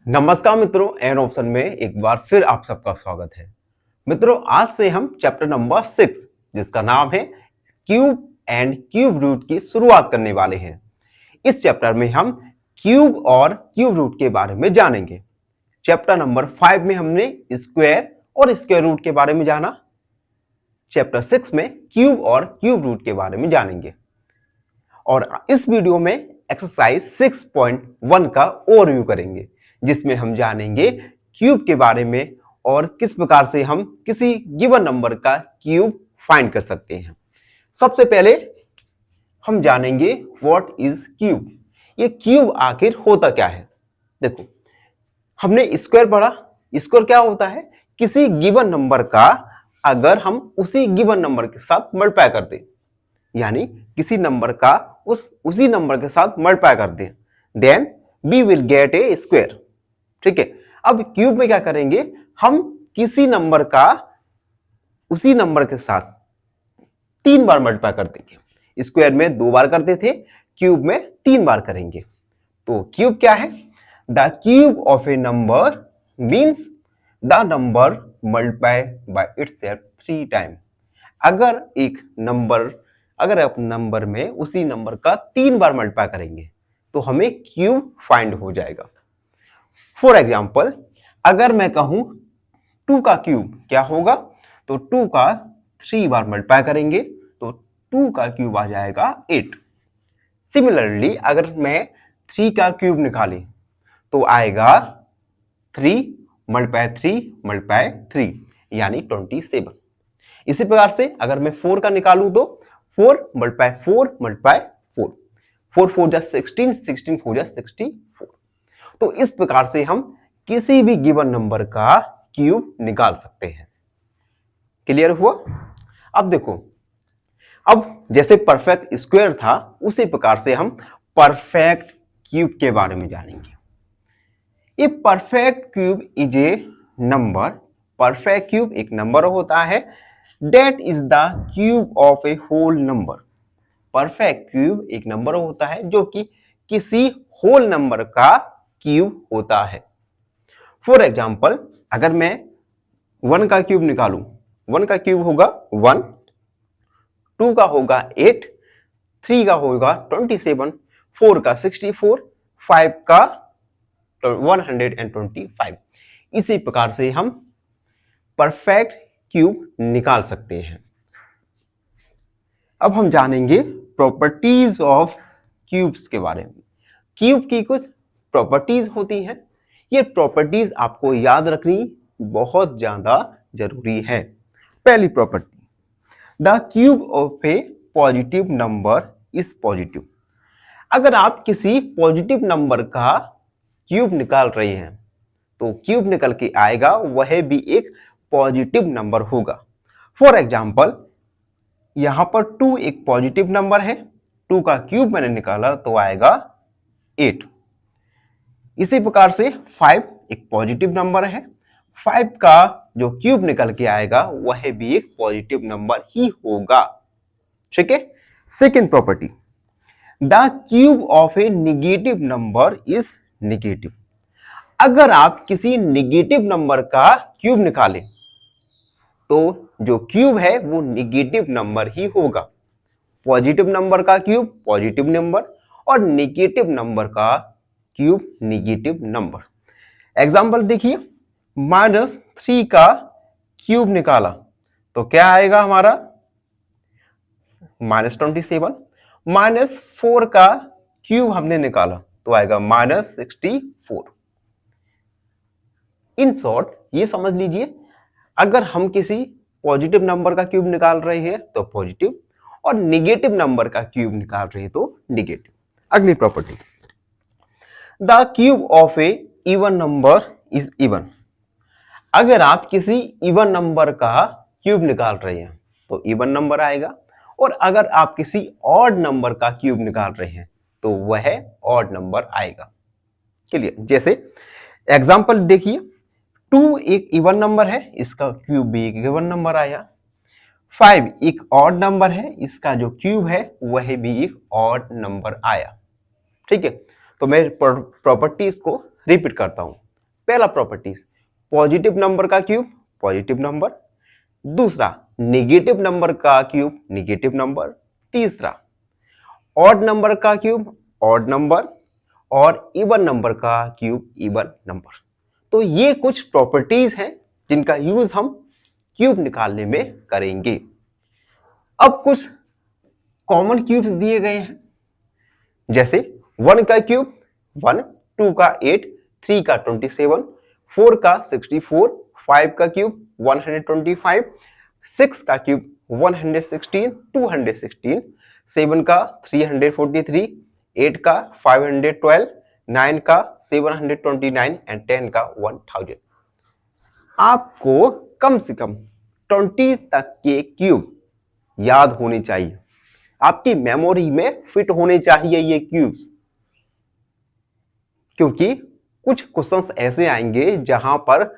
नमस्कार मित्रों, an option में एक बार फिर आप सबका स्वागत है। मित्रों, आज से हम चैप्टर नंबर 6 जिसका नाम है क्यूब एंड क्यूब रूट की शुरुआत करने वाले हैं। इस चैप्टर में हम क्यूब और क्यूब रूट के बारे में जानेंगे। चैप्टर नंबर 5 में हमने स्क्वायर और स्क्वायर रूट के बारे में जाना। चैप्टर 6 में क्यूब और क्यूब रूट के बारे में जानेंगे और इस वीडियो में एक्सरसाइज 6.1 का ओवरव्यू करेंगे, जिसमें हम जानेंगे क्यूब के बारे में और किस प्रकार से हम किसी गिवन नंबर का क्यूब फाइंड कर सकते हैं। सबसे पहले हम जानेंगे व्हाट इज क्यूब। ये क्यूब आखिर होता क्या है। देखो, हमने स्क्वायर पढ़ा। स्क्वायर क्या होता है? किसी गिवन नंबर का अगर हम उसी गिवन नंबर के साथ मल्टीप्लाई कर दें, यानी किसी नंबर का उसी नंबर के साथ मल्टीप्लाई कर दें, then we will get a square. ठीक है। अब क्यूब में क्या करेंगे? हम किसी नंबर का उसी नंबर के साथ 3 बार मल्टीप्लाई कर देंगे। स्क्वायर में 2 बार करते थे, क्यूब में 3 बार करेंगे। तो क्यूब क्या है? The cube of A number means the number multiply by itself 3 time. अगर आप नंबर में उसी नंबर का 3 बार मल्टीप्लाई करेंगे तो हमें क्यूब फाइंड हो जाएगा। फॉर एग्जाम्पल, अगर मैं कहूं 2 का क्यूब क्या होगा, तो 2 का 3 बार मल्टीप्लाई करेंगे तो 2 का क्यूब आ जाएगा 8। सिमिलरली अगर मैं 3 का क्यूब निकालें तो आएगा 3 मल्टीप्लाई 3 मल्टीप्लाई 3 यानी 27। इसी प्रकार से अगर मैं 4 का निकालूं तो 4 मल्टीप्लाई 4 मल्टीप्लाई 4, 4 4 जा 16, 16 4 जा 64। तो इस प्रकार से हम किसी भी गिवन नंबर का क्यूब निकाल सकते हैं। क्लियर हुआ? अब देखो, अब जैसे परफेक्ट स्क्वायर था उसी प्रकार से हम परफेक्ट क्यूब के बारे में जानेंगे। ये perfect cube is a number. Perfect cube एक नंबर होता है that is the cube of a whole number। Perfect cube एक नंबर होता है जो कि किसी होल नंबर का क्यूब होता है। फॉर एग्जाम्पल, अगर मैं 1 का क्यूब निकालूं, 1 का क्यूब होगा 1, 2 का होगा 8, 3 का होगा 27, 4 का 64, 5 का 125। इसी प्रकार से हम परफेक्ट क्यूब निकाल सकते हैं। अब हम जानेंगे प्रॉपर्टीज ऑफ क्यूब्स के बारे में। क्यूब की कुछ प्रॉपर्टीज होती हैं। ये प्रॉपर्टीज आपको याद रखनी बहुत ज्यादा जरूरी है। पहली property, the cube of A positive number is positive. अगर आप किसी पॉजिटिव नंबर का क्यूब निकाल रहे हैं तो क्यूब निकल के आएगा वह भी एक पॉजिटिव नंबर होगा। फॉर एग्जाम्पल, यहां पर 2 एक पॉजिटिव नंबर है, 2 का क्यूब मैंने निकाला तो आएगा 8। इसी प्रकार से 5 एक पॉजिटिव नंबर है, 5 का जो क्यूब निकल के आएगा वह भी एक पॉजिटिव नंबर ही होगा। ठीक है। Second property, the cube of A negative number is negative. अगर आप किसी निगेटिव नंबर का क्यूब निकालें तो जो क्यूब है वो निगेटिव नंबर ही होगा। पॉजिटिव नंबर का क्यूब पॉजिटिव नंबर और निगेटिव नंबर का क्यूब निगेटिव नंबर। एग्जाम्पल देखिए, -3 का क्यूब निकाला तो क्या आएगा हमारा -27। -4 का क्यूब हमने निकाला तो आएगा -64। इन शॉर्ट ये समझ लीजिए, अगर हम किसी पॉजिटिव नंबर का क्यूब निकाल रहे हैं तो पॉजिटिव और निगेटिव नंबर का क्यूब निकाल रहे हैं तो निगेटिव। अगली property, the cube of A even number is even. अगर आप किसी इवन नंबर का क्यूब निकाल रहे हैं तो इवन नंबर आएगा, और अगर आप किसी ऑड नंबर का क्यूब निकाल रहे हैं तो वह ऑड नंबर आएगा। क्लियर? जैसे एग्जाम्पल देखिए, 2 एक इवन नंबर है, इसका क्यूब भी एक इवन नंबर आया। 5 एक ऑड नंबर है, इसका जो क्यूब है वह भी एक ऑड नंबर आया। ठीक है। तो मैं प्रॉपर्टीज को रिपीट करता हूं। पहला प्रॉपर्टीज, पॉजिटिव नंबर का क्यूब पॉजिटिव नंबर, दूसरा नेगेटिव नंबर का क्यूब नेगेटिव नंबर, तीसरा ऑड नंबर का क्यूब ऑड नंबर और इवन नंबर का क्यूब इवन नंबर। तो ये कुछ प्रॉपर्टीज हैं जिनका यूज हम क्यूब निकालने में करेंगे। अब कुछ कॉमन क्यूब्स दिए गए हैं, जैसे 1 का क्यूब 1, 2 का 8, 3 का 27, 4 का 64, 5 का क्यूब 125, 6 का क्यूब 116, 216, 7 का 343, 8 का 512, 9 का 729 एंड 10 का 1000। आपको कम से कम 20 तक के क्यूब याद होने चाहिए, आपकी मेमोरी में फिट होने चाहिए ये क्यूब्स, क्योंकि कुछ क्वेश्चंस ऐसे आएंगे जहां पर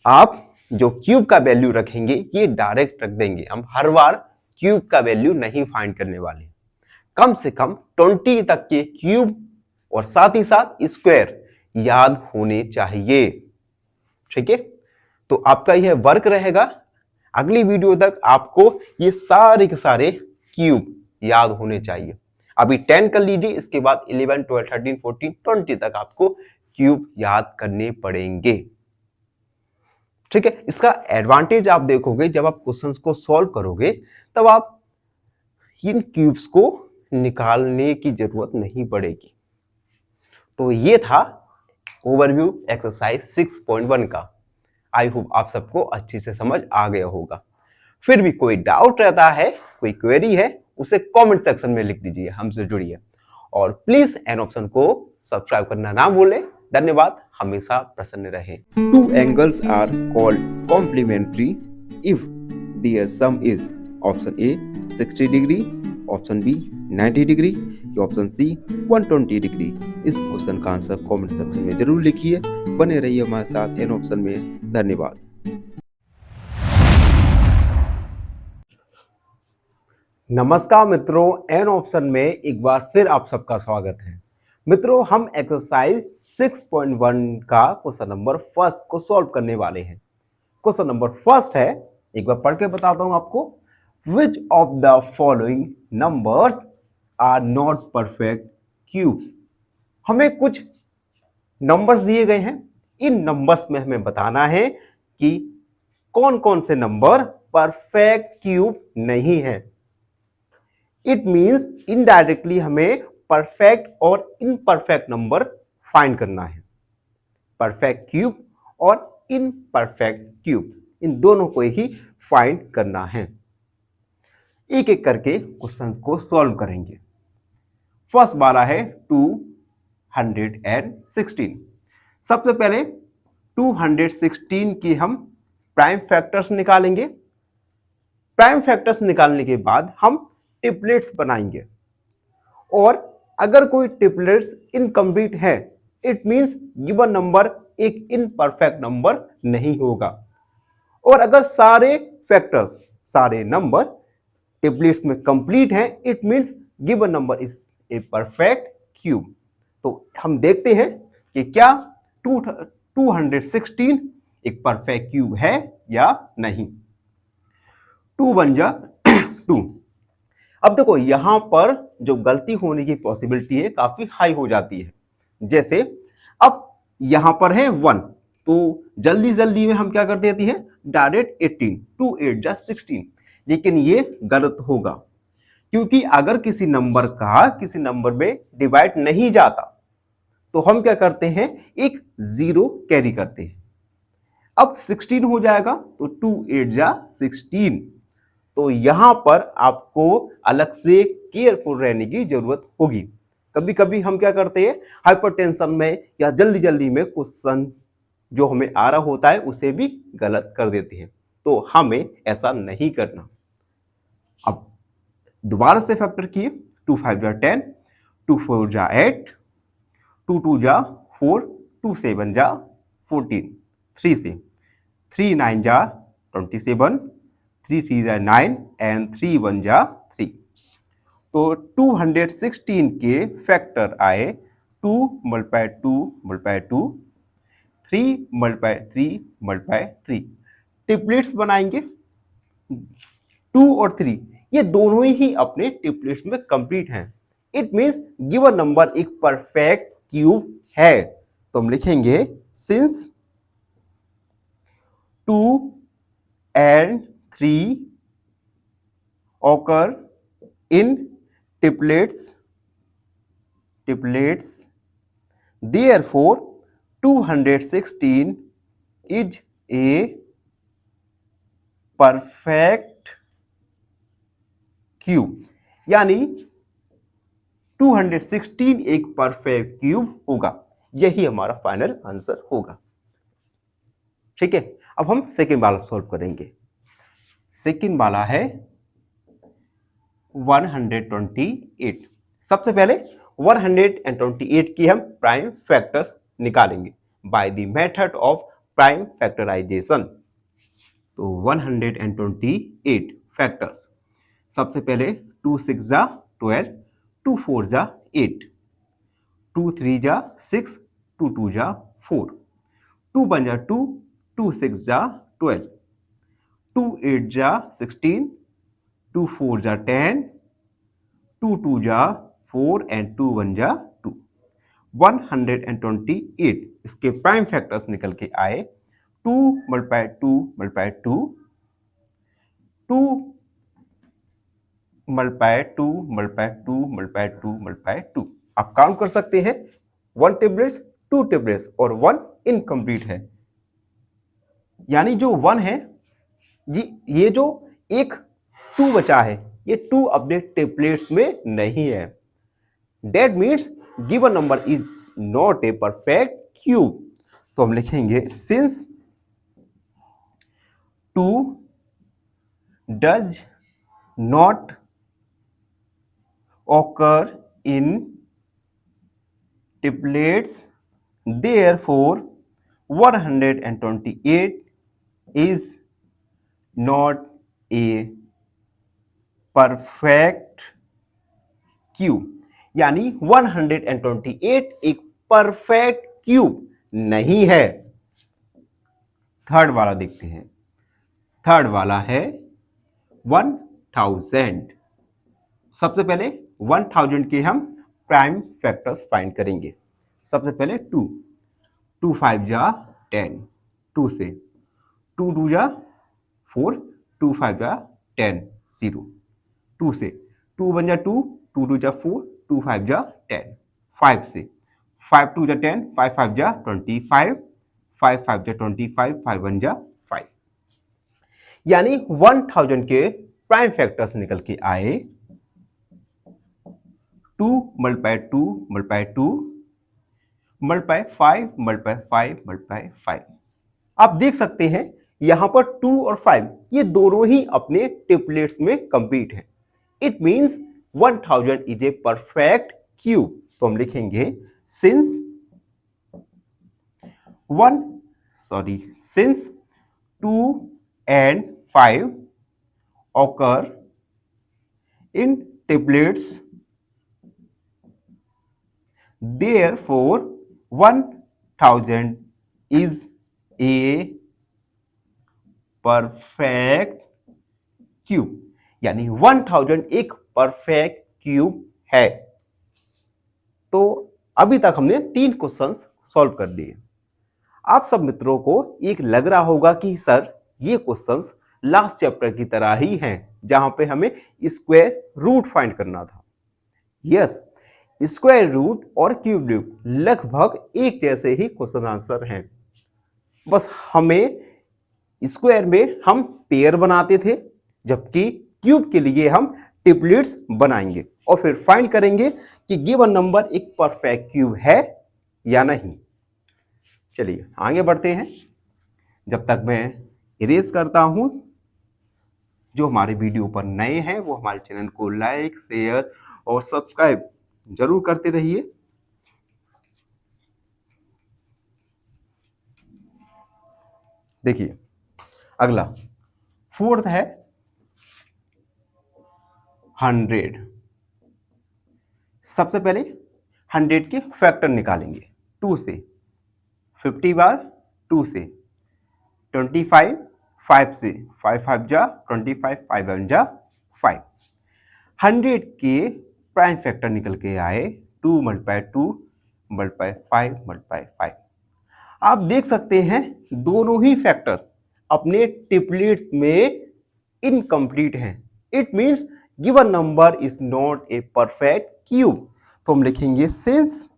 आप जो क्यूब का वैल्यू रखेंगे ये डायरेक्ट रख देंगे। हम हर बार क्यूब का वैल्यू नहीं फाइंड करने वाले, कम से कम 20 तक के क्यूब और साथ ही साथ स्क्वायर याद होने चाहिए। ठीक है, तो आपका यह वर्क रहेगा, अगली वीडियो तक आपको ये सारे के सारे क्यूब याद होने चाहिए। अभी 10 कर लीजिए, इसके बाद 11, 12, 13, 14, 20 तक आपको क्यूब याद करने पड़ेंगे। ठीक है, इसका एडवांटेज आप देखोगे जब आप क्वेश्चंस को सॉल्व करोगे तब आप इन क्यूब्स को निकालने की जरूरत नहीं पड़ेगी। तो ये था ओवरव्यू एक्सरसाइज 6.1 का। आई होप आप सबको अच्छे से समझ आ गया होगा। फिर भी कोई डाउट रहता है, कोई क्वेरी है, उसे कमेंट सेक्शन में लिख दीजिए, हमसे जुड़िए और प्लीज एन ऑप्शन को सब्सक्राइब करना ना भूलें। धन्यवाद, हमेशा प्रसन्न रहें। Two angles are called complementary if their sum is option A 60 degree, option B 90 degree या ऑप्शन सी 120 डिग्री। इस क्वेश्चन का आंसर कमेंट सेक्शन में जरूर लिखिए। बने रहिए हमारे साथ एन ऑप्शन में। धन्यवाद। नमस्कार मित्रों, एन ऑप्शन में एक बार फिर आप सबका स्वागत है। मित्रों, हम एक्सरसाइज 6.1 का क्वेश्चन नंबर फर्स्ट को सॉल्व करने वाले हैं। क्वेश्चन नंबर फर्स्ट है, एक बार पढ़ के बताता हूं आपको। Which of the following numbers are not perfect cubes? हमें कुछ नंबर्स दिए गए हैं, इन नंबर्स में हमें बताना है कि कौन कौन से नंबर परफेक्ट क्यूब नहीं है। इट मींस इनडायरेक्टली हमें परफेक्ट और इनपरफेक्ट नंबर फाइंड करना है। परफेक्ट क्यूब और इनपरफेक्ट क्यूब, इन दोनों को ही फाइंड करना है। एक एक करके क्वेश्चन को सॉल्व करेंगे। फर्स्ट वाला है 216। सबसे पहले 216 की हम प्राइम फैक्टर्स निकालेंगे। प्राइम फैक्टर्स निकालने के बाद हम ट्रिपलेट्स बनाएंगे, और अगर कोई ट्रिपलेट्स इनकम्प्लीट है, इट मींस गिवन नंबर एक इनपरफेक्ट नंबर नहीं होगा। और अगर सारे फैक्टर्स, सारे नंबर ट्रिपलेट्स में कंप्लीट है, it means given number is a perfect cube. तो हम देखते हैं कि क्या 216 एक परफेक्ट क्यूब है या नहीं। 2 1 जा 2। अब देखो, यहां पर जो गलती होने की पॉसिबिलिटी है काफी हाई हो जाती है। जैसे अब यहां पर है 1, तो जल्दी जल्दी में हम क्या कर देते हैं, डायरेक्ट 18, 2 8 जा 16। लेकिन ये गलत होगा, क्योंकि अगर किसी नंबर का किसी नंबर में डिवाइड नहीं जाता तो हम क्या करते हैं, एक 0 कैरी करते हैं। अब 16 हो जाएगा तो 2 8 जा 16। तो यहां पर आपको अलग से केयरफुल रहने की जरूरत होगी। कभी कभी हम क्या करते हैं, हाइपरटेंशन में या जल्दी जल्दी में क्वेश्चन जो हमें आ रहा होता है उसे भी गलत कर देते हैं। तो हमें ऐसा नहीं करना। अब दोबारा से फैक्टर किए, 2 5 जा 10, 2 4 जा 8, 2 2 जा 4, 2 7 जा 14, 3 से 3 9 जा 27, 3 3 जा 9 एंड 3 1 जा 3। तो 216 के फैक्टर आए 2 × 2 × 2, 3 मल्टीप्लाई 3 मल्टीप्लाई 3 ट्रिपलेट्स बनाएंगे। 2 और 3 ये दोनों ही अपने ट्रिपलेट्स में कंप्लीट हैं। इट मींस गिवन नंबर एक परफेक्ट क्यूब है। तो हम लिखेंगे since 2 and 3 occur in triplets, therefore 216 is a perfect cube. यानी 216 एक परफेक्ट क्यूब होगा। यही हमारा फाइनल आंसर होगा। ठीक है, अब हम सेकेंड वाला सॉल्व करेंगे। सेकेंड वाला है 128। सबसे पहले 128 की हम प्राइम फैक्टर्स निकालेंगे by the method of prime factorization. तो 128 फैक्टर्स, सबसे पहले 2 6 जा 12, 2 4 जा 8, 2 3 जा 6, 2 2 जा 4, 2 1 जा 2, 2 6 जा 12, 2 8 जा 16, 2 4 जा 10, 2 2 जा 4 एंड 2 1 जा 2। 128 इसके प्राइम फैक्टर्स निकल के आए 2 multiply 2 multiply 2, 2 multiply 2 multiply 2 multiply 2 multiply 2। आप काउंट कर सकते हैं 1 टेबलेट्स, 2 टेबलेट्स और 1 इनकम्प्लीट है। यानी जो 1 है जी, ये जो एक 2 बचा है, ये 2 अपने टेबलेट्स में नहीं है। That means given number is not a perfect cube। तो हम लिखेंगे since 2 does not occur in triplets, therefore 128 is not a perfect cube. यानी 128 एक परफेक्ट क्यूब नहीं है। थर्ड वाला देखते हैं। थर्ड वाला है 1000। सबसे पहले 1000 के हम प्राइम फैक्टर्स फाइंड करेंगे। सबसे पहले 2, 2 5 जा 10, 2 से 2 2 जा 4, 2 5 जा 10 0, 2 से 2 1 जा 2, 2 2 जा 4, 2 5 जा 10, 5 से 5 2 जा 10, 5 5 जा 25, 5 5 जा 25, 5 1 जा 5। यानी 1000 के प्राइम फैक्टर्स निकल के आए 2 multiply 2 multiply 2 multiply 5 multiply 5 multiply 5। आप देख सकते हैं यहां पर 2 और 5 ये दोनों ही अपने ट्रिपलेट्स में कंप्लीट हैं। It means 1000 is a perfect cube. तो हम लिखेंगे since 2 and 5 occur in triplets, therefore 1000 is a perfect cube. यानी 1000 एक परफेक्ट क्यूब है। तो अभी तक हमने 3 क्वेश्चंस सॉल्व कर दिए। आप सब मित्रों को एक लग रहा होगा कि सर ये क्वेश्चंस लास्ट चैप्टर की तरह ही हैं, जहां पे हमें स्क्वायर रूट फाइंड करना था। यस, स्क्वायर रूट और क्यूब रूट लगभग एक जैसे ही क्वेश्चन आंसर हैं। बस हमें स्क्वायर में हम पेयर बनाते थे, जबकि क्यूब के लिए हम ट्रिपलेट्स बनाएंगे और फिर फाइंड करेंगे कि गिवन नंबर एक परफेक्ट क्यूब है या नहीं। चलिए आगे बढ़ते हैं। जब तक मैं इरेज करता हूं, जो हमारे वीडियो पर नए हैं वो हमारे चैनल को लाइक शेयर और सब्सक्राइब जरूर करते रहिए। देखिए अगला फोर्थ है 100। सबसे पहले 100 के फैक्टर निकालेंगे। 2 से 50 बार 2 से, 25 5 से, 5 5 जा 25, 5 1 जा 5। 100 के प्राइम फैक्टर निकल के आए 2 मल्टीप्लाई 2 मल्टीप्लाई 5 मल्टीप्लाई 5। आप देख सकते हैं दोनों ही फैक्टर अपने ट्रिपलेट्स में इनकम्प्लीट हैं। It means given number is not a perfect cube. तो हम लिखेंगे since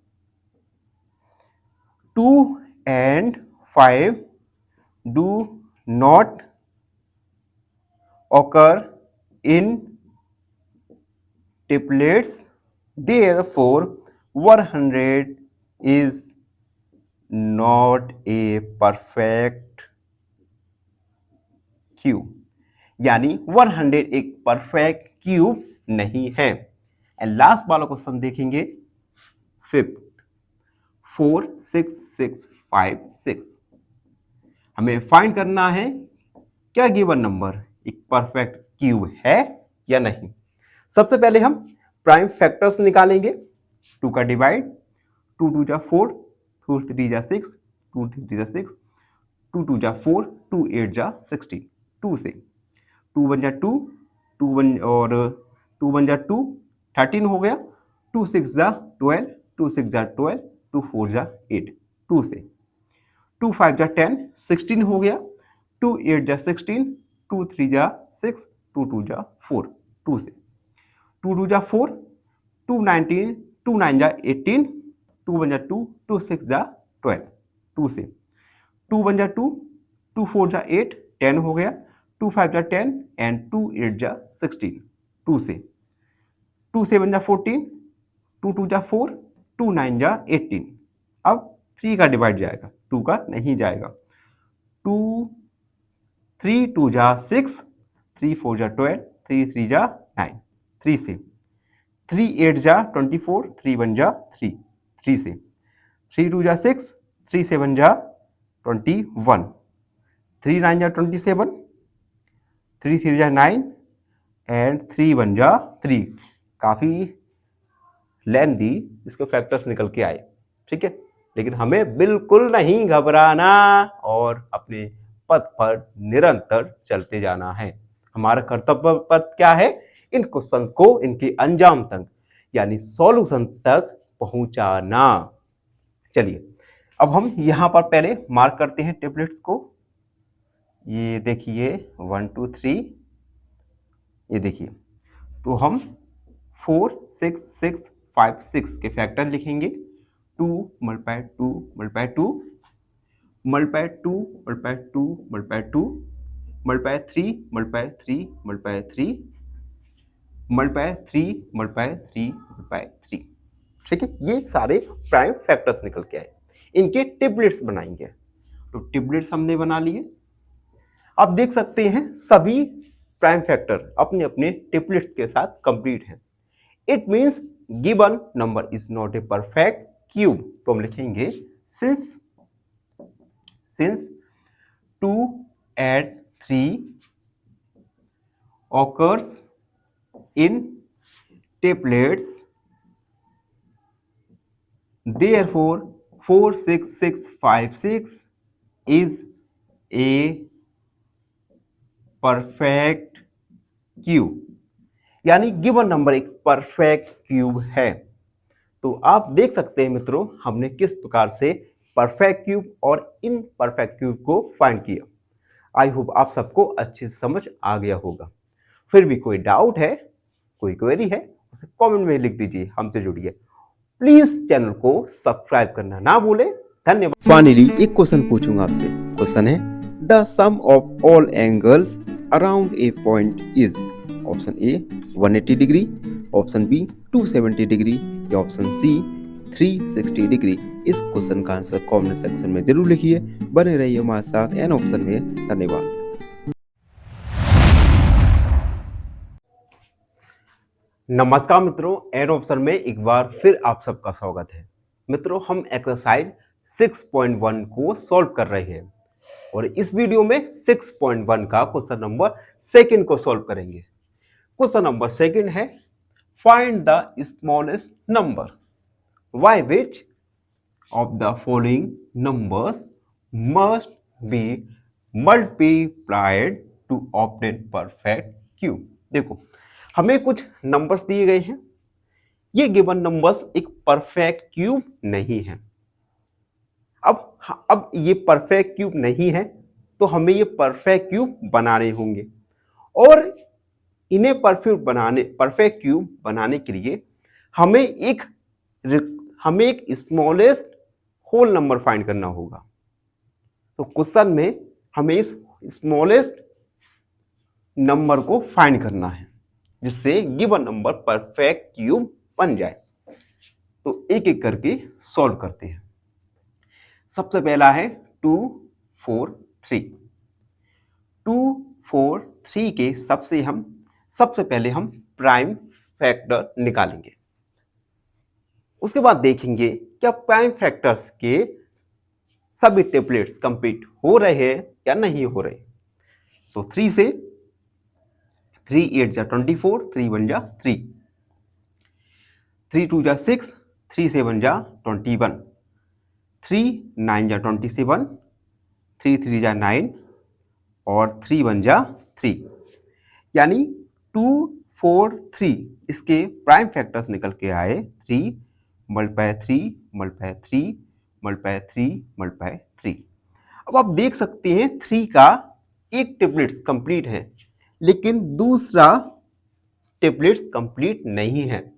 2 and 5 do not occur in triplets, therefore 100 is not a perfect cube. यानी 100 एक परफेक्ट क्यूब नहीं है। एंड लास्ट वाला क्वेश्चन देखेंगे, फिफ्थ, 4 6 6 5 6। हमें फाइंड करना है क्या गिवन नंबर एक परफेक्ट क्यूब है या नहीं। सबसे पहले हम प्राइम फैक्टर्स निकालेंगे। 2 का डिवाइड, 2 2 जा 4, 2 3 जा 6, 2 3 जा 6, 2 2 जा 4, 2 8 जा 16। 2 से 2 1 जा 2, 2 1 और 2 1 जा 2, 13 हो गया। 2 6 जा 12, 2 6 जा 12, 2 4 जा 8। 2 से 2 5 जा 10, 16 हो गया। 2 8 जा 16, 2 3 जा 6, 2 2 जा 4। 2 से 2 2 जा 4, 2 19, 2 9 जा 18, 2 1 जा 2, 2 6 जा 12। 2 से 2 1 जा 2, 2 4 जा 8, 10 हो गया। 2 5 जा 10 एंड 2 8 जा 16। 2 से 2 7 जा 14, 2 2 जा 4, 2 9 जा 18। अब 3 का डिवाइड जाएगा, 2 का नहीं जाएगा। 2 3 2 जा 6, 3 4 जा 12, 3 3 जा 9। 3 से 3 8 जा 24, 3 1 जा 3। 3 से 3 2 जा 6, 3 7 जा 21, 3 9 जा 27, 3 3 जा 9 एंड 3 1 जा 3। काफी लेंथी इसके फैक्टर्स निकल के आए, ठीक है। लेकिन हमें बिल्कुल नहीं घबराना और अपने पथ पर निरंतर चलते जाना है। हमारा कर्तव्य पथ क्या है? इन क्वेश्चन को इनके अंजाम तक यानी सॉल्यूशन तक पहुंचाना। चलिए अब हम यहां पर पहले मार्क करते हैं टेबलेट्स को। ये देखिए 1 2 3, ये देखिए। तो हम 4 6 6 5 6 के फैक्टर लिखेंगे। 2 multiply 2 multiply 2 multiply 2 multiply 2 multiply 2 multiply 3 multiply 3 multiply 3 multiply 3 multiply 3 multiply 3। ठीक है, ये सारे प्राइम फैक्टर्स निकल के आए। इनके टेबलेट्स बनाएंगे। तो टेबलेट्स हमने बना लिए। आप देख सकते हैं सभी प्राइम फैक्टर अपने अपने टेबलेट्स के साथ कंप्लीट हैं। It means given number is not a perfect cube. तो हम लिखेंगे since 2 and 3 occurs in triplets, therefore 4 6 6 5 6 is a perfect cube. यानी गिवन नंबर एक परफेक्ट क्यूब है। तो आप देख सकते हैं मित्रों, हमने किस प्रकार से परफेक्ट क्यूब और इनपरफेक्ट क्यूब को फाइंड किया। आई होप आप सबको अच्छी समझ आ गया होगा। फिर भी कोई डाउट है, कोई क्वेरी है, उसे कमेंट में लिख दीजिए, हमसे जुड़िए। प्लीज चैनल को सब्सक्राइब करना ना भूलें। धन्यवाद। फाइनली एक क्वेश्चन पूछूंगा आपसे। क्वेश्चन है the sum of all angles around a point is. Option A 180 degree, option B 270 degree या ऑप्शन सी 360 डिग्री। इस क्वेश्चन का आंसर कमेंट सेक्शन में जरूर लिखिए। बने रहिए हमारे साथ एन ऑप्शन में। धन्यवाद। नमस्कार मित्रों, एन ऑप्शन में एक बार फिर आप सबका स्वागत है। मित्रों, हम एक्सरसाइज 6.1 को सॉल्व कर रहे हैं और इस वीडियो में 6.1 का क्वेश्चन नंबर 2 को सॉल्व करेंगे। क्वेश्चन नंबर 2 है find the smallest number by which of the following numbers must be multiplied to obtain perfect cube। देखो हमें कुछ नंबर्स दिए गए हैं, ये गिवन नंबर्स एक परफेक्ट क्यूब नहीं है। अब ये परफेक्ट क्यूब नहीं है तो हमें ये परफेक्ट क्यूब बनाने होंगे, और इन्हें परफेक्ट क्यूब बनाने के लिए हमें एक स्मॉलेस्ट होल नंबर फाइंड करना होगा। तो क्वेश्चन में हमें इस स्मॉलेस्ट नंबर को फाइंड करना है जिससे गिवन नंबर परफेक्ट क्यूब बन जाए। तो एक एक करके सॉल्व करते हैं। सबसे पहला है 2 4 3। 2 4 3 के सबसे पहले हम प्राइम फैक्टर निकालेंगे। उसके बाद देखेंगे क्या प्राइम फैक्टर्स के सभी टेबलेट्स कंप्लीट हो रहे हैं या नहीं हो रहे। तो 3 से 3 8 जा 24, 3 1 जा 3, 3 2 जा 6, 3 7 जा 21, 3 9 जा 27, 3 3 जा 9 और 3 1 जा 3। यानी 2 4 3 इसके प्राइम फैक्टर्स निकल के आए 3 मल्टीप्लाई 3 मल्टीप्लाई 3 मल्टीप्लाई 3 मल्टीप्लाई 3। अब आप देख सकते हैं 3 का एक टेबलेट्स कंप्लीट है लेकिन दूसरा टेबलेट्स कंप्लीट नहीं है।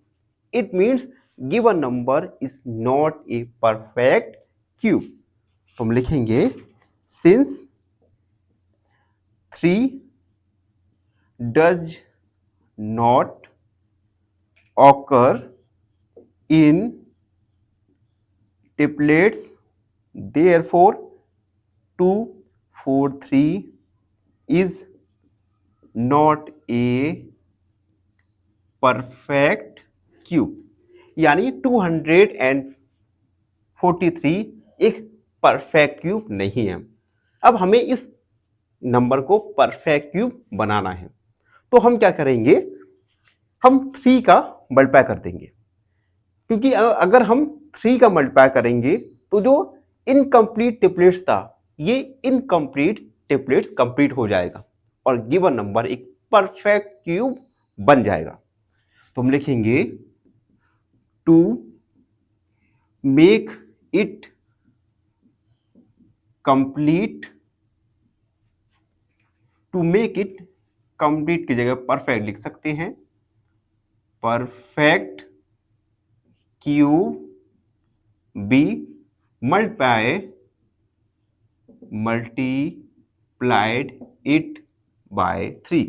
It means given number is not a perfect cube. तो हम लिखेंगे since 3 does not occur in triplets, therefore 2 4 3 is not a perfect cube। यानी 243 एक परफेक्ट क्यूब नहीं है। अब हमें इस नंबर को परफेक्ट क्यूब बनाना है तो हम क्या करेंगे, हम 3 का मल्टीप्लाई कर देंगे, क्योंकि अगर हम 3 का मल्टीप्लाई करेंगे तो जो इनकम्प्लीट ट्रिपलेट्स था ये इनकम्प्लीट ट्रिपलेट्स कंप्लीट हो जाएगा और गिवन नंबर एक परफेक्ट क्यूब बन जाएगा। तो हम लिखेंगे to make it complete, to make it complete की जगह परफेक्ट लिख सकते हैं, perfect cube be multiplied it by 3।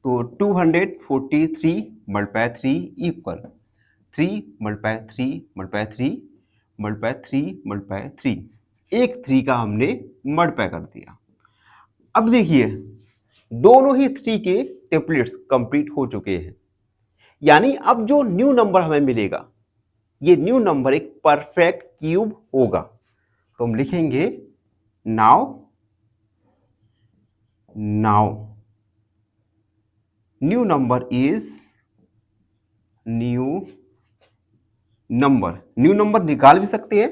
तो 243 multiply 3 equal 3 multiply 3 multiply 3 multiply 3 multiply 3, एक 3 का हमने मल्टीप्लाई कर दिया। अब देखिए दोनों ही 3 के टेबलेट्स कंप्लीट हो चुके हैं, यानी अब जो न्यू नंबर हमें मिलेगा ये न्यू नंबर एक परफेक्ट क्यूब होगा। तो हम लिखेंगे now new number is new number निकाल भी सकते हैं।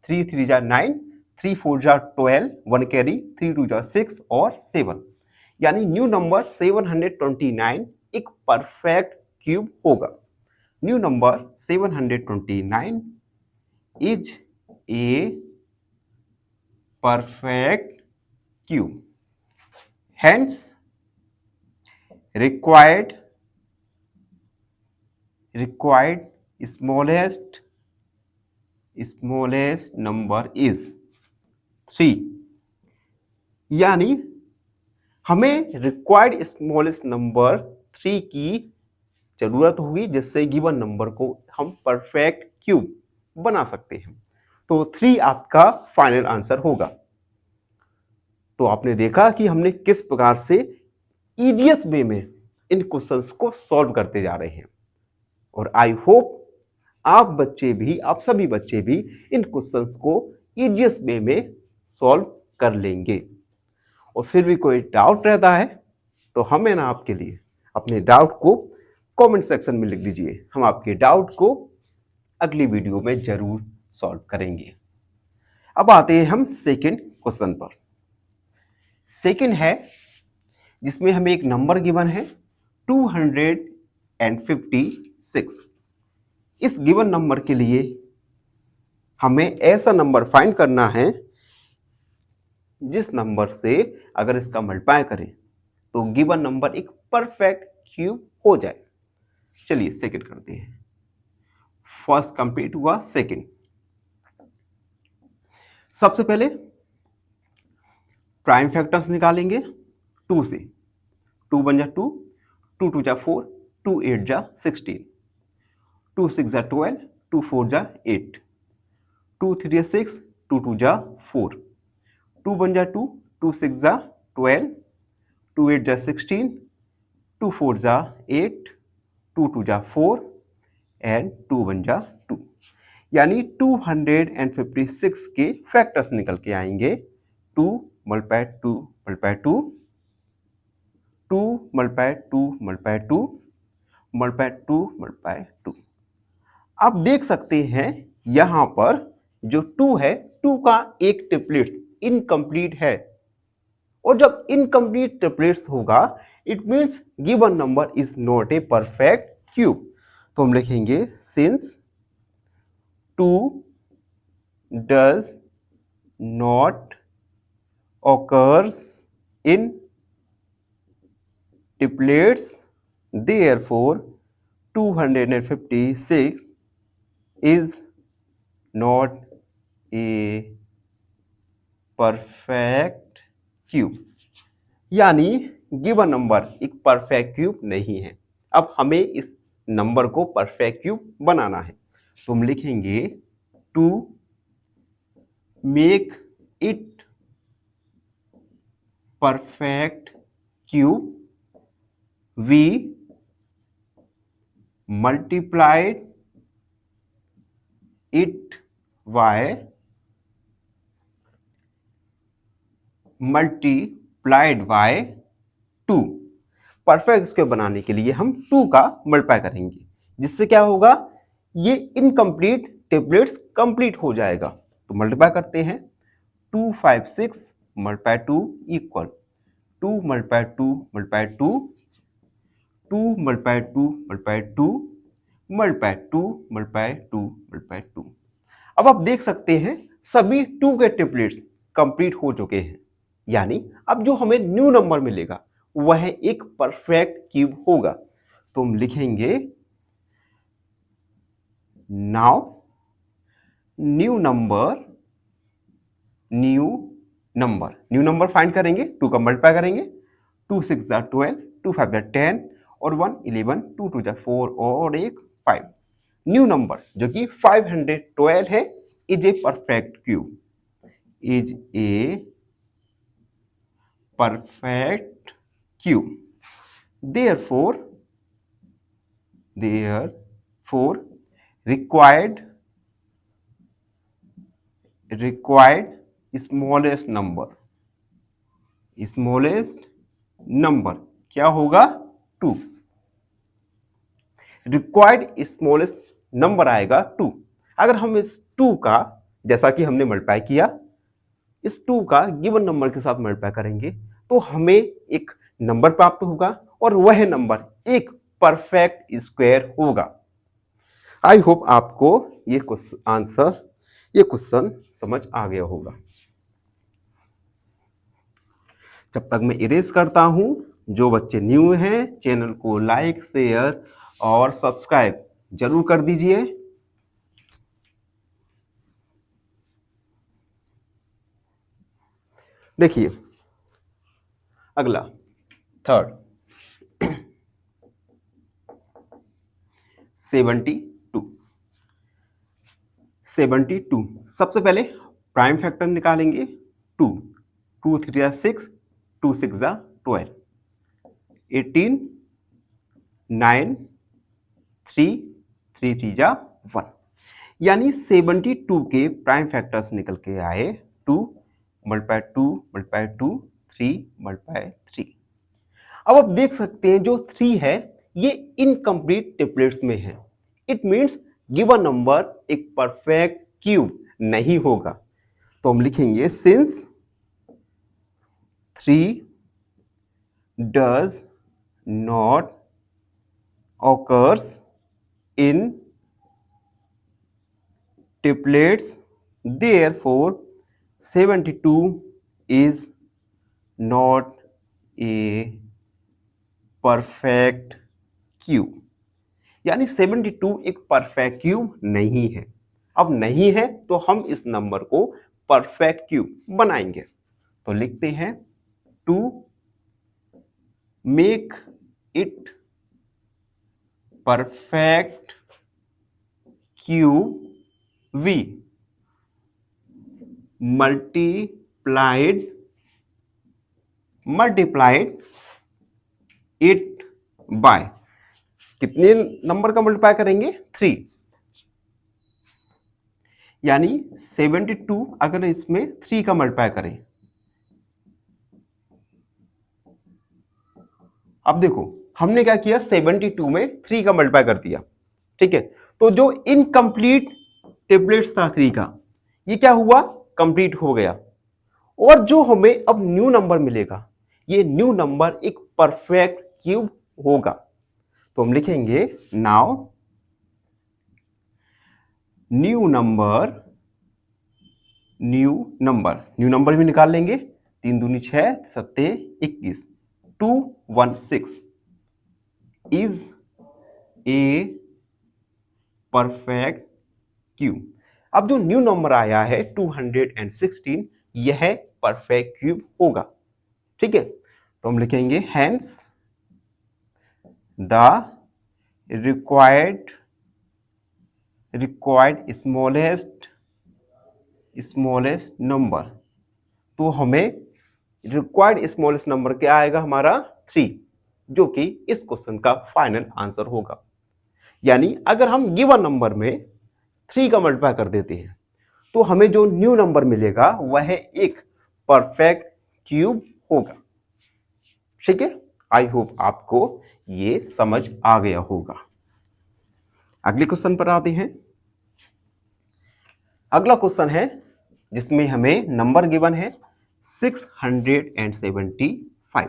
3 3 जा 9, 3 4 जा 12, 1 कैरी, 3 2 जा 6 और 7, यानी न्यू नंबर 729 एक परफेक्ट क्यूब होगा। New number 729 is a perfect cube, hence required smallest number is 3। यानी हमें रिक्वायर्ड स्मॉलेस्ट नंबर 3 की जरूरत होगी जिससे गिवन नंबर को हम परफेक्ट क्यूब बना सकते हैं। तो 3 आपका फाइनल आंसर होगा। तो आपने देखा कि हमने किस प्रकार से ईजीएस्ट वे में इन क्वेश्चंस को सॉल्व करते जा रहे हैं, और आई होप आप सभी बच्चे भी इन क्वेश्चंस को ईजीएस्ट वे में सॉल्व कर लेंगे। और फिर भी कोई डाउट रहता है तो हमें ना आपके लिए अपने डाउट को कमेंट सेक्शन में लिख दीजिए, हम आपके डाउट को अगली वीडियो में जरूर सॉल्व करेंगे। अब आते हैं हम सेकंड क्वेश्चन पर। सेकंड है जिसमें हमें एक नंबर गिवन है 256। इस गिवन नंबर के लिए हमें ऐसा नंबर फाइंड करना है जिस नंबर से अगर इसका मल्टीप्लाई करें तो गिवन नंबर एक परफेक्ट क्यूब हो जाए। चलिए सेकंड करते हैं। फर्स्ट कंप्लीट हुआ, सेकंड। सबसे पहले प्राइम फैक्टर्स निकालेंगे 2 से। 2 1 जा 2, 2 2 जा 4, 2 8 जा 16, 2 6 जा 12, 2 4 जा 8, 2 3 जा 6, 2 2 जा 4, 2 1 जा 2, 2 6 जा 12, 2 8 जा 16, 2 4 जा 8, 2 2 जा 4 एंड 2 1 जा 2। यानी 256 के फैक्टर्स निकल के आएंगे। 2 multiply 2 multiply 2, 2 multiply 2 multiply 2 multiply 2 multiply 2। आप देख सकते हैं यहां पर जो 2 है, 2 का एक ट्रिपलेट इनकम्प्लीट है, और जब इनकम्प्लीट ट्रिपलेट्स होगा it means given number is not a perfect cube. तो हम लिखेंगे since 2 does not occurs in triplets, therefore 256 is not a perfect cube। यानी गिवन नंबर एक परफेक्ट क्यूब नहीं है। अब हमें इस नंबर को परफेक्ट क्यूब बनाना है, तो हम लिखेंगे to make it perfect cube we multiplied it by multiplied by 2। Perfect square बनाने के लिए हम 2 का मल्टीप्लाई करेंगे, जिससे क्या होगा, ये इनकम्प्लीट ट्रिपलेट्स कंप्लीट हो जाएगा। तो मल्टीप्लाई करते हैं 256 multiply 2 equal 2 multiply 2 multiply 2, 2 multiply 2 multiply 2 multiply 2 multiply 2 multiply 2। अब आप देख सकते हैं सभी 2 के ट्रिपलेट्स कंप्लीट हो चुके हैं, यानी अब जो हमें न्यू नंबर मिलेगा वह एक परफेक्ट क्यूब होगा। तो हम लिखेंगे नाउ न्यू नंबर फाइंड करेंगे, 2 का मल्टीप्लाई करेंगे, 2 6 जा 12, 2 5 जा 10 और 1 11, 2 2 जा 4 और 1 5। न्यू नंबर जो कि 512 है is a perfect cube, is a perfect cube. Therefore required smallest number क्या होगा, 2। रिक्वायर्ड स्मॉलेस्ट नंबर आएगा 2। अगर हम इस 2 का, जैसा कि हमने मल्टीप्लाई किया, इस 2 का गिवन नंबर के साथ मल्टीप्लाई करेंगे तो हमें एक नंबर प्राप्त होगा और वह नंबर एक परफेक्ट स्क्वायर होगा। आई होप आपको ये क्वेश्चन समझ आ गया होगा। जब तक मैं इरेज करता हूं, जो बच्चे न्यू हैं चैनल को लाइक शेयर और सब्सक्राइब जरूर कर दीजिए। देखिए अगला थर्ड 72। सबसे पहले प्राइम फैक्टर निकालेंगे 2, 2 3 जा 6, 2 6 जा 12, 18 9 3 3 3 जा 1। यानी 72 के प्राइम फैक्टर्स निकल के आए 2 मल्टीप्लाई 2 मल्टीप्लाई 2 3 मल्टीप्लाई 3। अब आप देख सकते हैं जो 3 है ये इनकम्प्लीट ट्रिपलेट्स में है। इट मीन्स गिवन नंबर एक परफेक्ट क्यूब नहीं होगा। तो हम लिखेंगे since 3 does not occurs in triplets, therefore 72 is not a perfect cube. यानी 72 एक परफेक्ट क्यूब नहीं है। अब नहीं है तो हम इस नंबर को परफेक्ट क्यूब बनाएंगे। तो लिखते हैं to make it perfect cube we multiplied it by कितने नंबर का मल्टीप्लाई करेंगे 3। यानी 72 अगर इसमें 3 का मल्टीप्लाई करें, अब देखो हमने क्या किया 72 में 3 का मल्टीप्लाई कर दिया, ठीक है। तो जो इनकम्प्लीट टेबलेट्स था 3 का, ये क्या हुआ कंप्लीट हो गया। और जो हमें अब न्यू नंबर मिलेगा, ये न्यू नंबर एक परफेक्ट क्यूब होगा। तो हम लिखेंगे नाउ न्यू नंबर भी निकाल लेंगे। 3 दूनी 6 सत्ते 21 216 इज ए परफेक्ट क्यूब। अब जो न्यू नंबर आया है 216, यह परफेक्ट क्यूब होगा, ठीक है। तो हम लिखेंगे hence the required smallest number. तो हमें रिक्वायर्ड स्मॉलेस्ट नंबर क्या आएगा हमारा 3, जो कि इस क्वेश्चन का फाइनल आंसर होगा। यानी अगर हम गिवन नंबर में 3 का मल्टीप्लाई कर देते हैं तो हमें जो न्यू नंबर मिलेगा वह एक परफेक्ट क्यूब होगा, ठीक है। आई होप आपको ये समझ आ गया होगा। अगले क्वेश्चन पर आते हैं। अगला क्वेश्चन है जिसमें हमें नंबर गिवन है 675।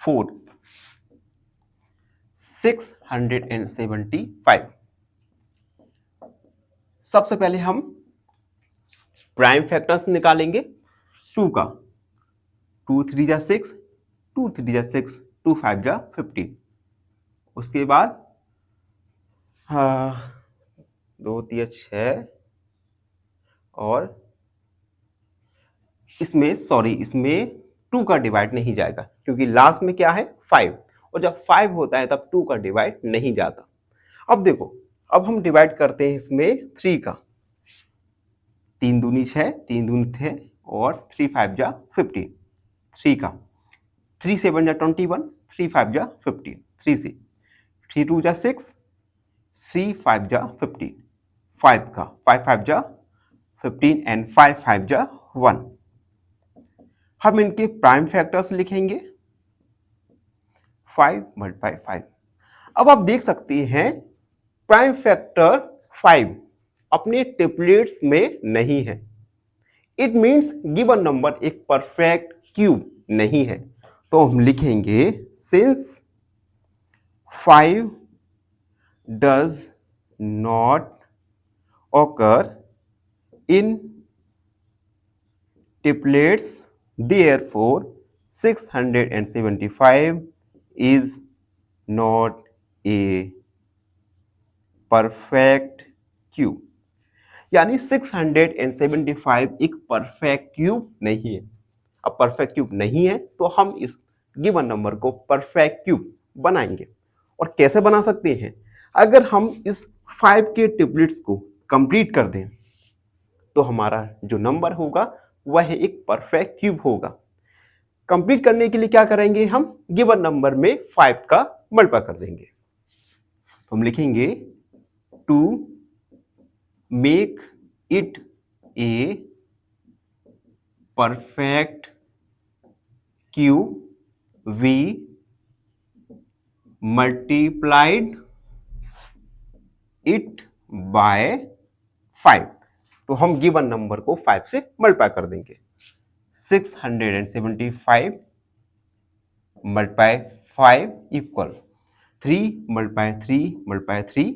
फोर्थ 675। सबसे पहले हम प्राइम फैक्टर्स निकालेंगे 2 का। 2 3 जा 6, 2 3 जा 6, 2 5 जा 15। उसके बाद 2 3 6 और इसमें 2 का डिवाइड नहीं जाएगा क्योंकि लास्ट में क्या है 5, और जब 5 होता है तब 2 का डिवाइड नहीं जाता। अब देखो, अब हम डिवाइड करते हैं इसमें 3 का। 3 दूनी 6, 3 दूनी थे और 3 5 जा 15। 3 का 3 7 जा 21, 3 5 जा 15, 3 से 3 2 जा 6, 3 5 जा 15, 5 का 5 5 जा 15 एंड 5 5 जा 1। हम इनके प्राइम फैक्टर्स लिखेंगे 5 मल्टीप्लाई 5। अब आप देख सकते हैं प्राइम फैक्टर 5 अपने ट्रिपलेट्स में नहीं है। इट मींस गिवन नंबर एक परफेक्ट क्यूब नहीं है। तो हम लिखेंगे since 5 does not occur in triplets, therefore 675 is not a perfect cube। यानी 675 एक परफेक्ट क्यूब नहीं है। अब परफेक्ट क्यूब नहीं है तो हम इस गिवन नंबर को परफेक्ट क्यूब बनाएंगे। और कैसे बना सकते हैं? अगर हम इस 5 के ट्रिपलेट्स को कंप्लीट कर दें तो हमारा जो नंबर होगा वह एक परफेक्ट क्यूब होगा। कंप्लीट करने के लिए क्या करेंगे? हम गिवन नंबर में 5 का मल्टीप्लाई कर देंगे। तो हम लिखेंगे to make it a perfect cube we multiplied it by 5। तो हम गिवन नंबर को 5 से मल्टीप्लाई कर देंगे। 675 multiply 5 equal 3 multiply 3 multiply 3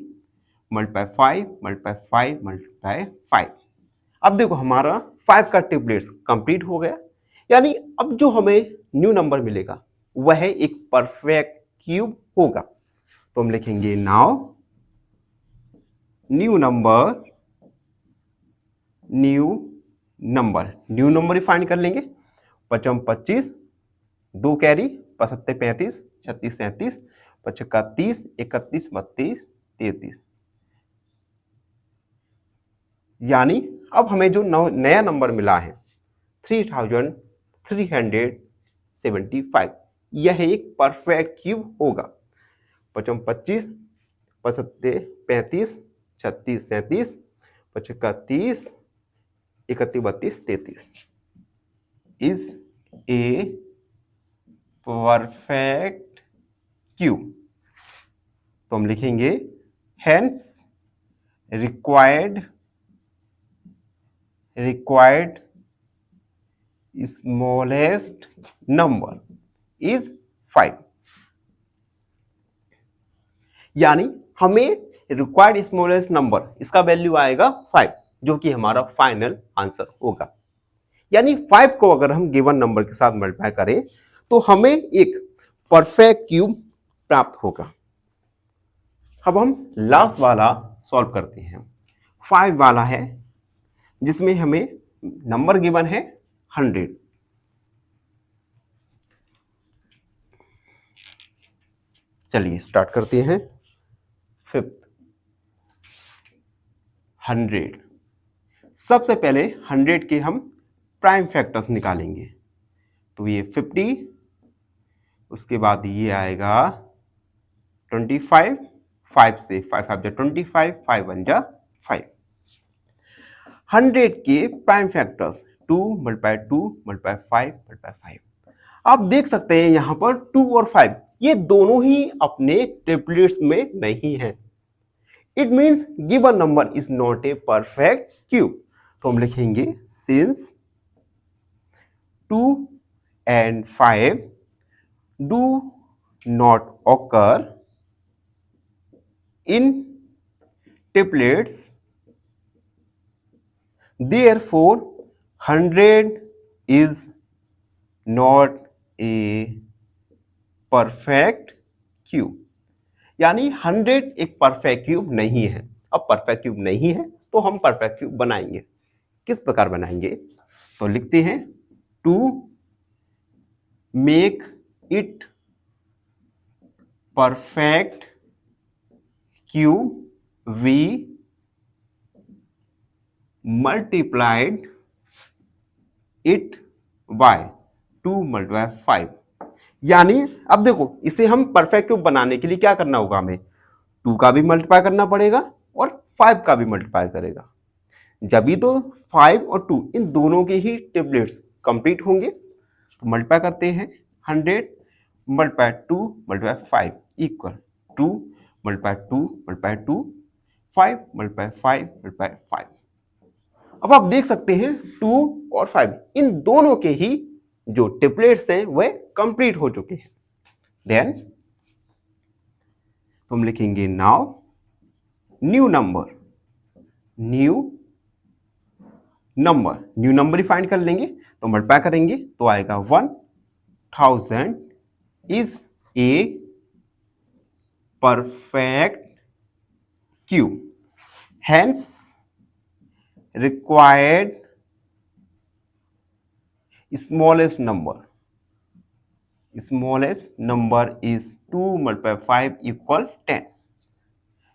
multiply 5 multiply 5 multiply 5। अब देखो हमारा 5 का ट्रिपलेट्स कंप्लीट हो गया। यानी अब जो हमें न्यू नंबर मिलेगा वह एक परफेक्ट क्यूब होगा। तो हम लिखेंगे नाउ न्यू नंबर फाइंड कर लेंगे। 55 25, 2 कैरी, 75 35, 36 37, 55 30, 31 32, 33। यानी अब हमें जो नया नंबर मिला है 3375, यह एक परफेक्ट क्यूब होगा। 55 25, 75 35, 36 37, 55 30, 31 32, 33 इज ए परफेक्ट क्यूब। तो हम लिखेंगे hence required smallest number is 5। यानी हमें रिक्वायर्ड स्मॉलेस्ट नंबर इसका वैल्यू आएगा 5, जो कि हमारा फाइनल आंसर होगा। यानी 5 को अगर हम गिवन नंबर के साथ मल्टीप्लाई करें तो हमें एक परफेक्ट क्यूब प्राप्त होगा। अब हम लास्ट वाला सॉल्व करते हैं। 5 वाला है जिसमें हमें नंबर गिवन है 100। चलिए स्टार्ट करते हैं। 100। सबसे पहले 100 के हम प्राइम फैक्टर्स निकालेंगे। तो ये 50, उसके बाद ये आएगा 25, 5 से 5 5 25, 5 1 5। 100 के prime factors 2 multiply 2 multiply 5 multiply 5। आप देख सकते हैं यहां पर 2 और 5 ये दोनों ही अपने ट्रिपलेट्स में नहीं है। It means given number is not a perfect cube. तो हम लिखेंगे since 2 and 5 do not occur in triplets, therefore 100 is not a perfect cube। यानी 100 एक परफेक्ट क्यूब नहीं है। अब परफेक्ट क्यूब नहीं है तो हम परफेक्ट क्यूब बनाएंगे। किस प्रकार बनाएंगे? तो लिखते हैं to make it perfect cube we multiplied it by 2 multiply 5। यानी अब देखो इसे हम परफेक्ट क्यूब बनाने के लिए क्या करना होगा, हमें 2 का भी मल्टीप्लाई करना पड़ेगा और 5 का भी मल्टीप्लाई करेगा। जब भी तो 5 और 2 इन दोनों के ही ट्रिपलेट्स कंप्लीट होंगे। तो मल्टीप्लाई करते हैं 100 multiply 2 multiply 5 equal 2 multiply 2 multiply 2 5 multiply 5 multiply 5। अब आप देख सकते हैं 2 और 5 इन दोनों के ही जो ट्रिपलेट्स हैं वह कंप्लीट हो चुके हैं। देन हम लिखेंगे नाउ न्यू नंबर ही फाइंड कर लेंगे। तो मल्टीप्लाई करेंगे तो आएगा 1000 is a perfect cube, hence required smallest number is 2 multiply 5 equal 10।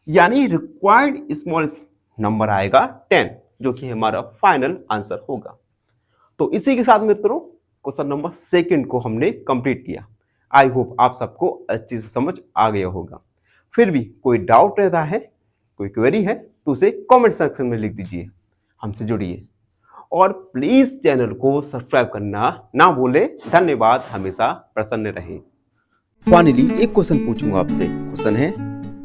यानी रिक्वायर्ड स्मॉलेस्ट नंबर आएगा 10, जो कि हमारा फाइनल आंसर होगा। तो इसी के साथ मित्रों क्वेश्चन नंबर 2 को हमने कंप्लीट किया। आई होप आप सबको अच्छी से समझ आ गया होगा। फिर भी कोई डाउट रहता है, कोई क्वेरी है तो उसे कमेंट सेक्शन में लिख दीजिए, हमसे जुड़िए और प्लीज चैनल को सब्सक्राइब करना ना भूले। धन्यवाद, हमेशा प्रसन्न रहे। फाइनली एक क्वेश्चन पूछूंगा आपसे। क्वेश्चन है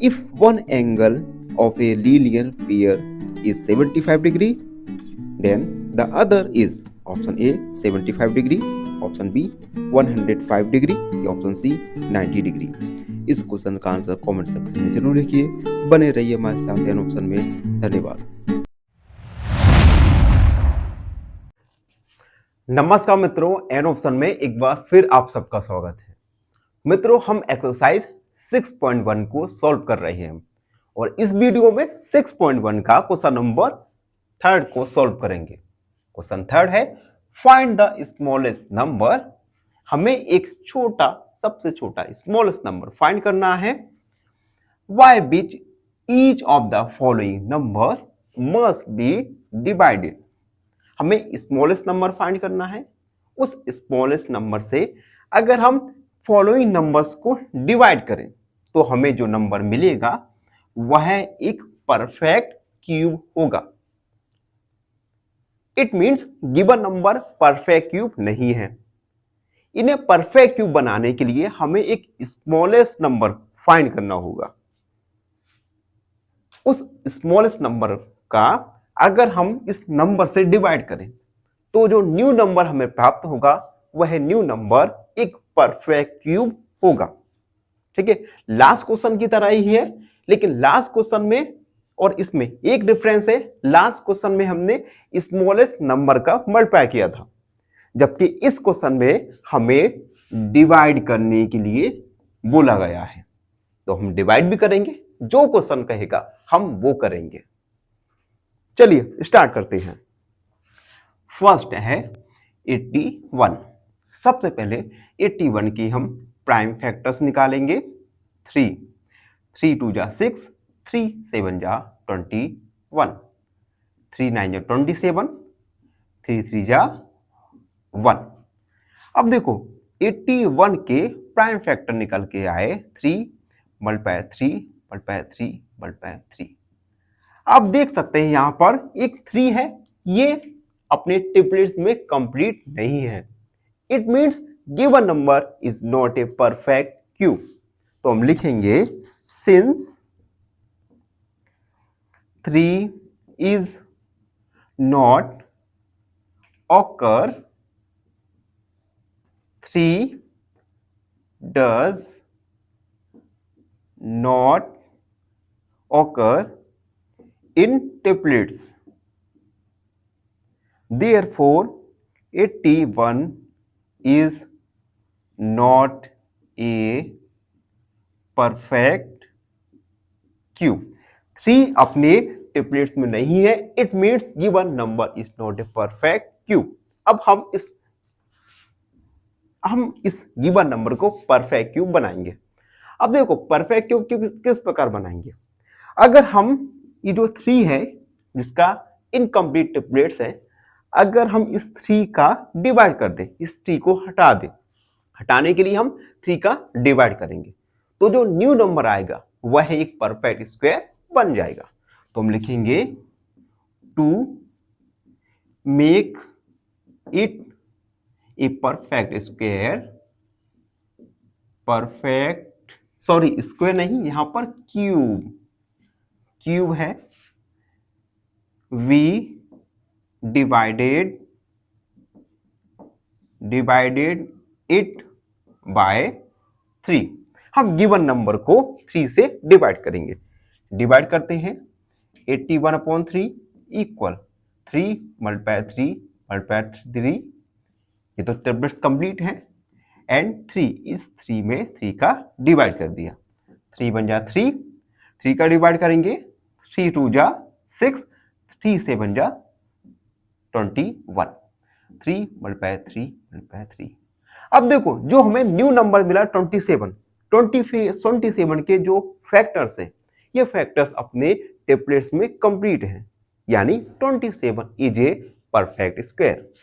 if one angle of a linear pair is 75 degree, then the other is option A 75 degree, option B 105 degree, option C 90 degree. इस क्वेश्चन का आंसर कमेंट सेक्शन में जरूर लिखिए। बने रहिए हमारे साथ एन ऑप्शन में। धन्यवाद। नमस्कार मित्रों, एन ऑप्शन में एक बार फिर आप सबका स्वागत है। मित्रों, हम एक्सरसाइज 6.1 को सॉल्व कर रहे हैं और इस वीडियो में 6.1 का क्वेश्चन नंबर 3 को सॉल्व करेंगे। क्वेश्चन 3 है फाइंड द स्मॉलेस्ट नंबर। हमें एक छोटा, सबसे छोटा स्मॉलेस्ट नंबर फाइंड करना है। By which each of the following number must be divided. हमें स्मॉलेस्ट नंबर फाइंड करना है। उस स्मॉलेस्ट नंबर से अगर हम फॉलोइंग नंबर्स को डिवाइड करें तो हमें जो नंबर मिलेगा वह एक परफेक्ट क्यूब होगा। It means given number perfect cube नहीं है। इन्हें परफेक्ट क्यूब बनाने के लिए हमें एक स्मॉलेस्ट नंबर फाइंड करना होगा। उस स्मॉलेस्ट नंबर का अगर हम इस नंबर से डिवाइड करें तो जो न्यू नंबर हमें प्राप्त होगा वह न्यू नंबर एक परफेक्ट क्यूब होगा। ठीक है, लास्ट क्वेश्चन की तरह ही है, लेकिन लास्ट क्वेश्चन में और इसमें एक डिफरेंस है। लास्ट क्वेश्चन में हमने स्मॉलेस्ट नंबर का मल्टीप्लाई किया था, जबकि इस क्वेश्चन में हमें डिवाइड करने के लिए बोला गया है। तो हम डिवाइड भी करेंगे, जो क्वेश्चन कहेगा हम वो करेंगे। चलिए स्टार्ट करते हैं। फर्स्ट है 81। सबसे पहले 81 की हम प्राइम फैक्टर्स निकालेंगे। 3 2 जा 6, 3 7 जा 21, 3 9 जा 27, 3 3 जा 1। अब देखो 81 के प्राइम फैक्टर निकल के आए 3 मल्टीप्लाई 3 मल्टीप्लाई 3 मल्टीप्लाई 3। आप देख सकते हैं यहां पर एक 3 है, ये अपने ट्रिपलेट्स में कंप्लीट नहीं है। It means given number is not a perfect cube. तो हम लिखेंगे since 3 is not occur, 3 does not occur in triplets. Therefore, 81 is not a perfect cube. 3 अपने ट्रिपलेट्स में नहीं है। It means given number is not a perfect cube. अब हम इस गिवन नंबर को परफेक्ट क्यूब बनाएंगे। अब देखो परफेक्ट क्यूब किस प्रकार बनाएंगे। अगर हम ये जो 3 है जिसका इनकम्प्लीट ट्रिपलेट्स है, अगर हम इस 3 का डिवाइड कर दें, इस 3 को हटा दें, हटाने के लिए हम 3 का डिवाइड करेंगे तो जो न्यू नंबर आएगा वह एक परफेक्ट स्क्वायर बन जाएगा। तो हम लिखेंगे to make it a perfect square, perfect sorry square नहीं, यहां पर क्यूब है। We divided it by 3। हम गिवन नंबर को 3 से डिवाइड करेंगे। डिवाइड करते हैं 81/3 इक्वल 3 मल्टीप्लाई 3 मल्टीप्लाई 3। ये तो ट्रिपलेट्स कंप्लीट है एंड 3 इस 3 में 3 का डिवाइड कर दिया। 3 बन जा 3, 3 का डिवाइड करेंगे 3 2 जा 6, 3 7 जा 21, 3 मल्टीप्लाई 3 मल्टीप्लाई 3। अब देखो जो हमें न्यू नंबर मिला 27 के जो फैक्टर्स है, ये फैक्टर्स अपने ट्रिपलेट्स में कंप्लीट हैं, यानी 27 इज ए परफेक्ट स्क्वायर।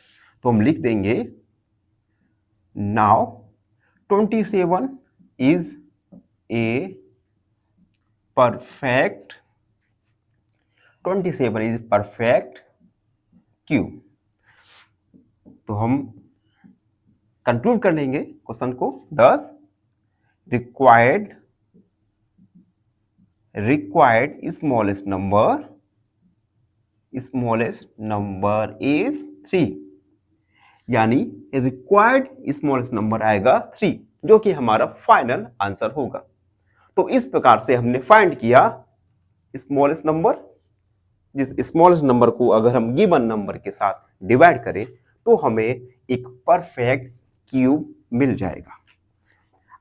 तो हम लिख देंगे now 27 is a perfect cube. तो हम कंक्लूड कर लेंगे क्वेश्चन को। 10 required required smallest number is 3, यानी रिक्वायर्ड स्मॉलेस्ट नंबर आएगा 3, जो कि हमारा फाइनल आंसर होगा। तो इस प्रकार से हमने फाइंड किया स्मॉलेस्ट नंबर। जिस स्मॉलेस्ट नंबर को अगर हम गिवन नंबर के साथ डिवाइड करें तो हमें एक परफेक्ट क्यूब मिल जाएगा।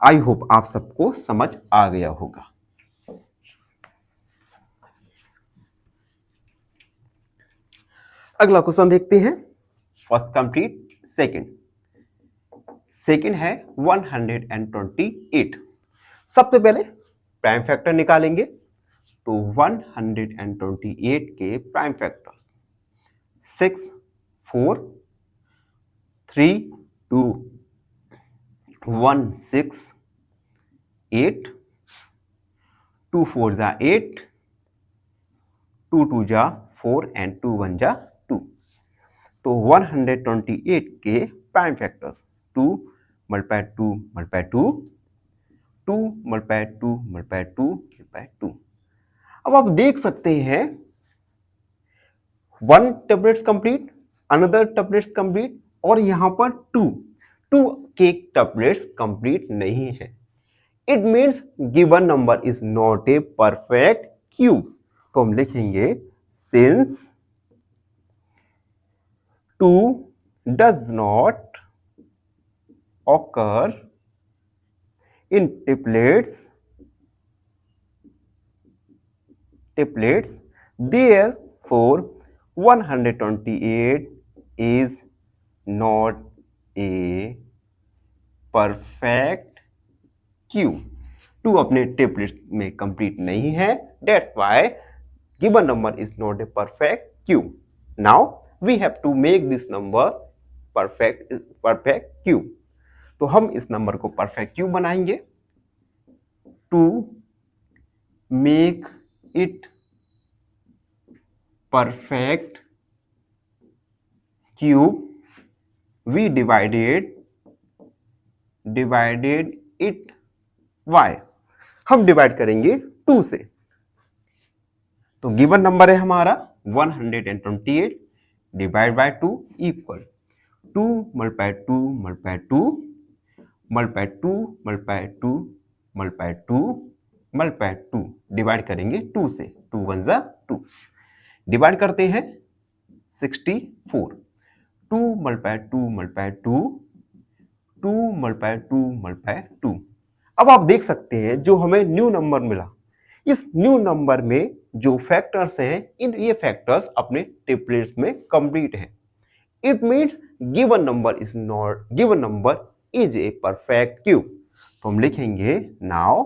आई होप आप सबको समझ आ गया होगा। अगला क्वेश्चन देखते हैं। फर्स्ट कंप्लीट, सेकंड है 128। सबसे पहले प्राइम फैक्टर निकालेंगे। तो 128 के प्राइम फैक्टर्स 6, 4, 3, 2, 1, 6, 8, 2 4 जा 8, 2 2 जा 4 एंड 2 1 जा 2। तो 128 के prime factors 2 multiply 2 multiply 2, 2 multiply 2 multiply 2 multiply 2। अब आप देख सकते हैं 1 tablets complete, another tablets complete, और यहां पर 2 के टेबलेट्स कंप्लीट नहीं है। It means given number is not a perfect cube. तो हम लिखेंगे since 2 does not occur in triplets, therefore 128 is not a perfect cube. 2 अपने ट्रिपलेट्स में कंप्लीट नहीं है, that's why given number is not a perfect cube. Now we have to make this number perfect cube. तो हम इस number को perfect cube बनाएंगे। To make it perfect cube we divided it y। हम divide करेंगे 2 से। तो given number है हमारा 128 divide by 2 equal 2 multiply 2 multiply 2 multiply 2 multiply 2 multiply 2 multiply 2। Divide करेंगे 2 से, 2 1 जा 2। डिवाइड करते हैं 64, 2 मल्टीप्लाई 2 मल्टीप्लाई 2, 2 मल्टीप्लाई 2 मल्टीप्लाई 2। अब आप देख सकते हैं जो हमें न्यू नंबर मिला, इस न्यू नंबर में जो फैक्टर्स हैं, इन ये फैक्टर्स अपने ट्रिपलेट्स में कंप्लीट हैं। It means given number is a perfect cube. तो हम लिखेंगे now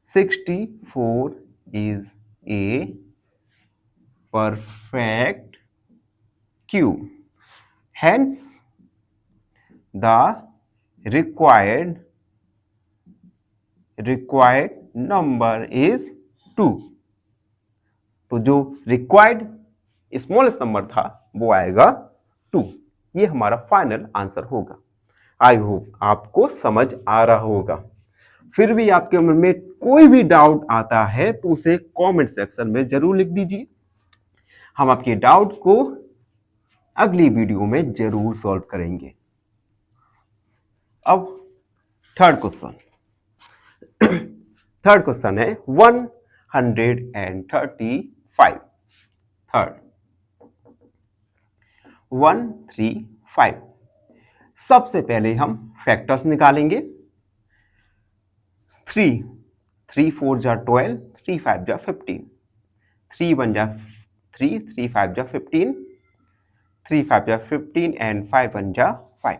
64 is a perfect cube, hence the required number is 2। तो जो रिक्वायर्ड स्मॉलेस्ट नंबर था वो आएगा 2। ये हमारा फाइनल आंसर होगा। आई होप आपको समझ आ रहा होगा। फिर भी आपके मन में कोई भी डाउट आता है तो उसे कमेंट सेक्शन में जरूर लिख दीजिए। हम आपके डाउट को अगली वीडियो में जरूर सॉल्व करेंगे। अब थर्ड क्वेश्चन है 135। 135। सबसे पहले हम फैक्टर्स निकालेंगे। 3 4 जा 12, 3 5 जा 15, 3 1 जा 3, 3 5 जा 15, 3 5 जा 15 एंड 5 1 जा 5।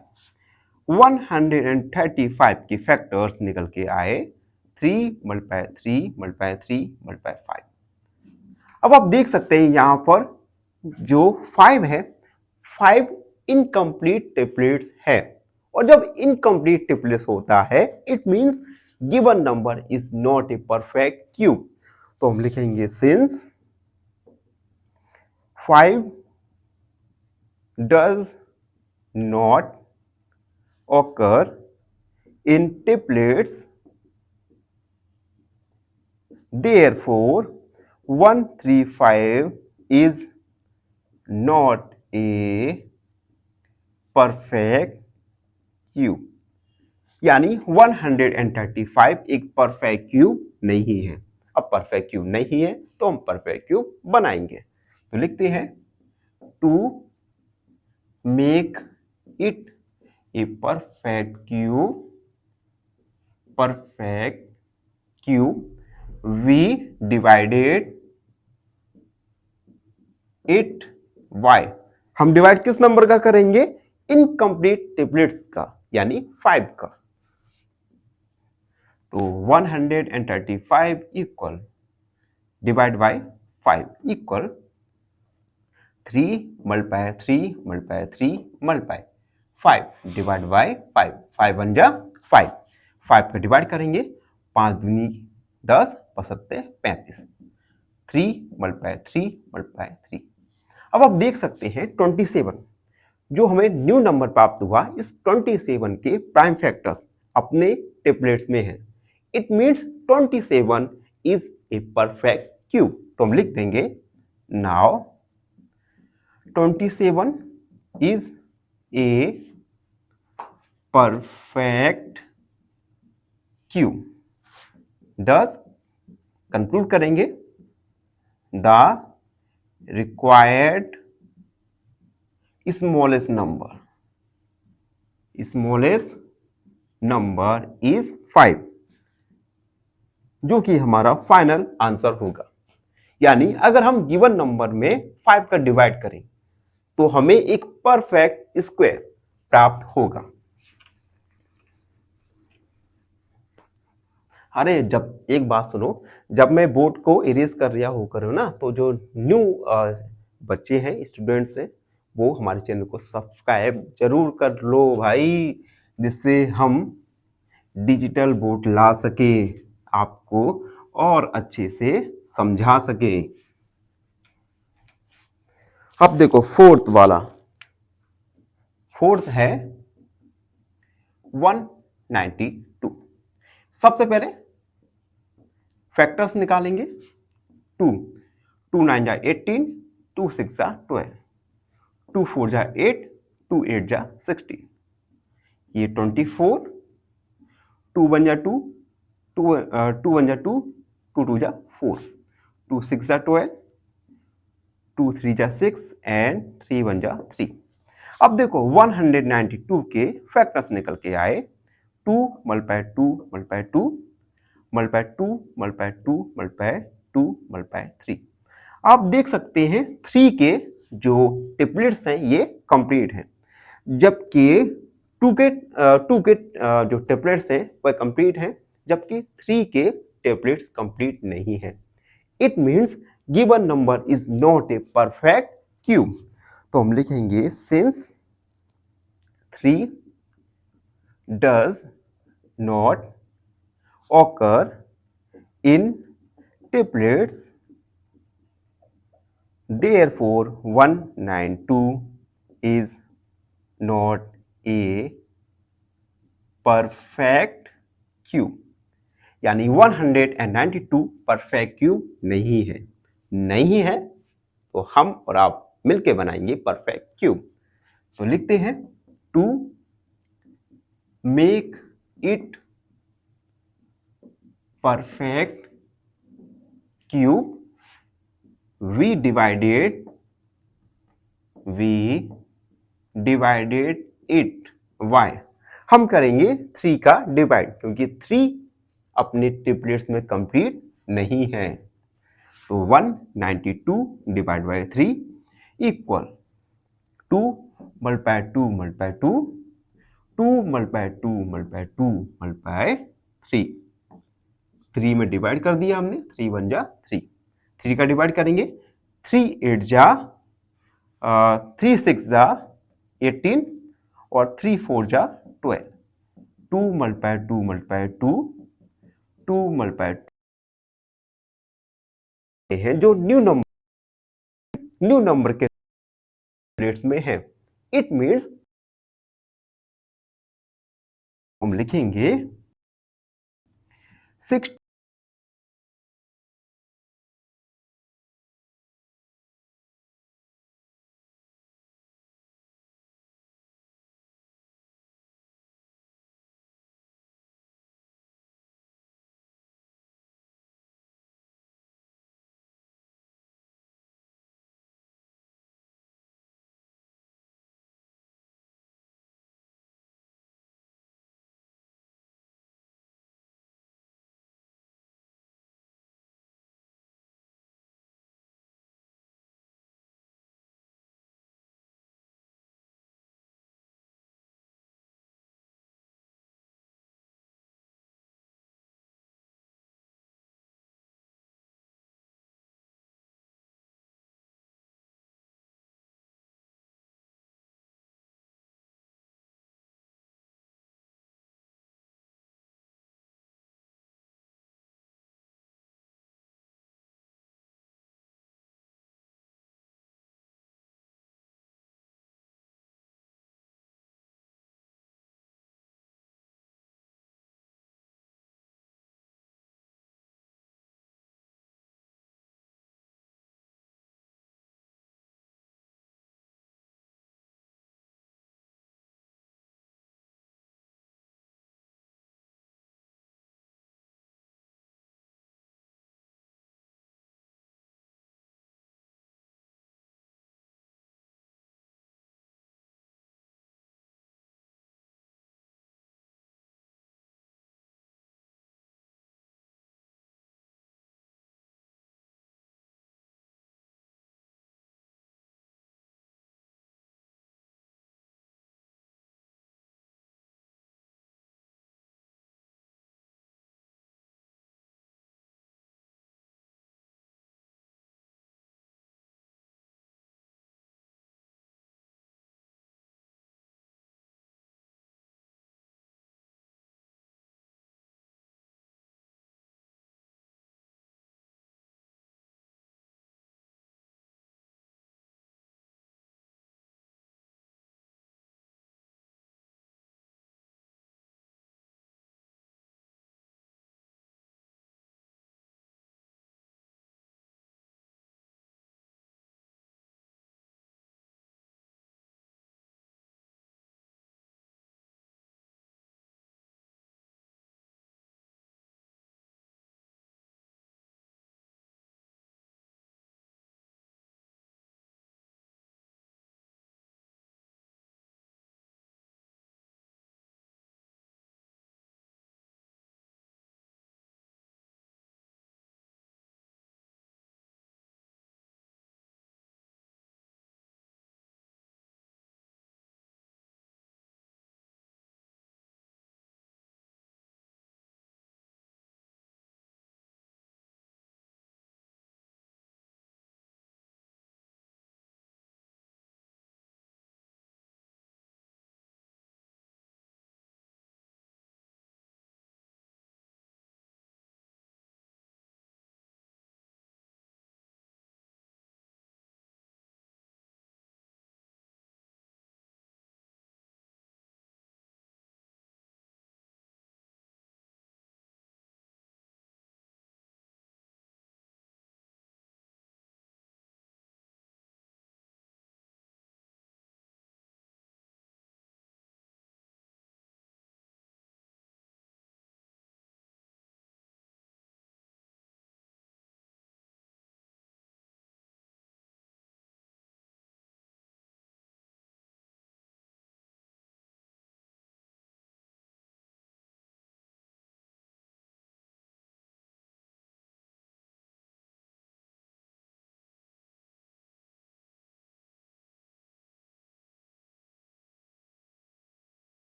135 की फैक्टर्स निकल के आए 3 मल्टीप्लाई 3 मल्टीप्लाई 3 मल्टीप्लाई 5। अब आप देख सकते हैं यहां पर जो 5 है, 5 इनकम्प्लीट ट्रिपलेट्स है, और जब इनकम्प्लीट ट्रिपलेट्स होता है it means given number is not a perfect cube. तो हम लिखेंगे since 5 does not occur in triplets, therefore 135 is not a perfect cube. यानी 135 एक परफेक्ट क्यूब नहीं है। अब परफेक्ट क्यूब नहीं है तो हम परफेक्ट क्यूब बनाएंगे। तो लिखते हैं to make it a perfect cube we divided it by, हम डिवाइड किस नंबर का करेंगे? इनकम्प्लीट ट्रिपलेट्स का, यानी 5 का। तो 135 equal divide by 5 equal 3 multiply 3 multiply 3 multiply 5 divide by 5, 5 बन जा 5, 5 का डिवाइड करेंगे, 5 दूनी 10, 5 35, 3 मल्टीप्लाई 3 मल्टीप्लाई 3। अब आप देख सकते हैं 27 जो हमें न्यू नंबर प्राप्त हुआ, इस 27 के प्राइम फैक्टर्स अपने ट्रिपलेट्स में हैं। It means 27 is a perfect cube. तो हम लिख देंगे now 27 is a perfect cube. दस कंक्लूड करेंगे the required smallest number is 5, जो कि हमारा फाइनल आंसर होगा। यानी अगर हम गिवन नंबर में 5 का डिवाइड करें तो हमें एक परफेक्ट स्क्वायर प्राप्त होगा। अरे जब एक बात सुनो, जब मैं बोर्ड को इरेज कर रहा होकर ना, तो जो न्यू बच्चे हैं, स्टूडेंट्स हैं, वो हमारे चैनल को सब्सक्राइब जरूर कर लो भाई, जिससे हम डिजिटल बोर्ड ला सके, आपको और अच्छे से समझा सके। अब देखो फोर्थ वाला, फोर्थ है 192। सबसे पहले फैक्टर्स निकालेंगे। 2 2 9 जा 18, 2 6 जा 12, 2 4 जा 8, 2 8 जा 16, ये 24, 2 1 जा 2, 2 1 जा 2, 2 2 जा 4, 2 6 जा 12, 2 3 जा 6 एंड 3 1 जा 3। अब देखो 192 के फैक्टर्स निकल के आए। 2 multiply 2 multiply 2 multiply 2 multiply 2 multiply 2 multiply 3। आप देख सकते हैं 3 के जो ट्रिपलेट्स हैं ये कंप्लीट हैं, जबकि 2 के जो ट्रिपलेट्स हैं वह कंप्लीट हैं, जबकि 3 के ट्रिपलेट्स कंप्लीट नहीं है। It means given number is not a perfect cube. तो हम लिखेंगे since 3 does not occur in triplets, therefore 192 is not a perfect cube। यानी 192 परफेक्ट क्यूब नहीं है, तो हम और आप मिलके बनाएंगे परफेक्ट क्यूब। तो लिखते हैं to make it perfect cube we divided it by, हम करेंगे 3 का डिवाइड, क्योंकि 3 अपने ट्रिपलेट्स में कंप्लीट नहीं है। तो 192 divide by 3 equal 2 multiply 2 multiply 2, 2 multiply 2 multiply 2 multiply 3। 3 में डिवाइड कर दिया हमने, 3 1 जा 3, 3 का डिवाइड करेंगे, 3 8 जा 3 6 जा 18 और 3 4 जा 12, 2 मल्टीप्लाई 2 मल्टीप्लाई 2, 2 मल्टीप्लाई हैं जो न्यू नंबर के रेट्स में है। इट मीन्स हम लिखेंगे 6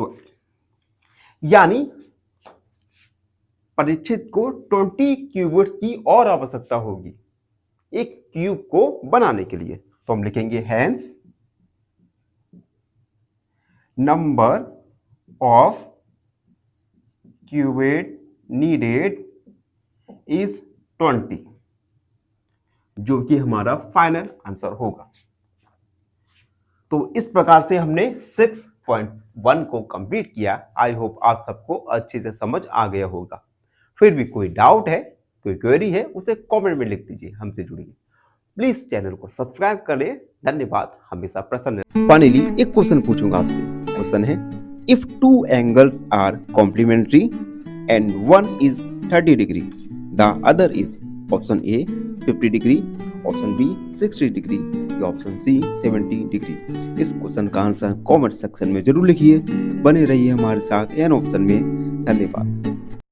12। यानी परीक्षित को 20 क्यूबिट्स की और आवश्यकता होगी एक क्यूब को बनाने के लिए। तो हम लिखेंगे hence number of cubit needed is 20, जो कि हमारा फाइनल आंसर होगा। तो इस प्रकार से हमने 6.1 को कंप्लीट किया। आई होप आप सबको अच्छे से समझ आ गया होगा। फिर भी कोई डाउट है, कोई क्वेरी है, उसे कमेंट में लिख दीजिए, हमसे जुड़िए। प्लीज चैनल को सब्सक्राइब करें। धन्यवाद, हमेशा प्रसन्न। फाइनली एक क्वेश्चन पूछूंगा आपसे। क्वेश्चन है, if two angles are complementary and one is 30 degree, the other is option A 50 degree, option B 60 degree, या ऑप्शन सी 70 डिग्री। इस क्वेश्चन का आंसर कमेंट सेक्शन में जरूर लिखिए। बने रहिए हमारे साथ एन ऑप्शन में। धन्यवाद।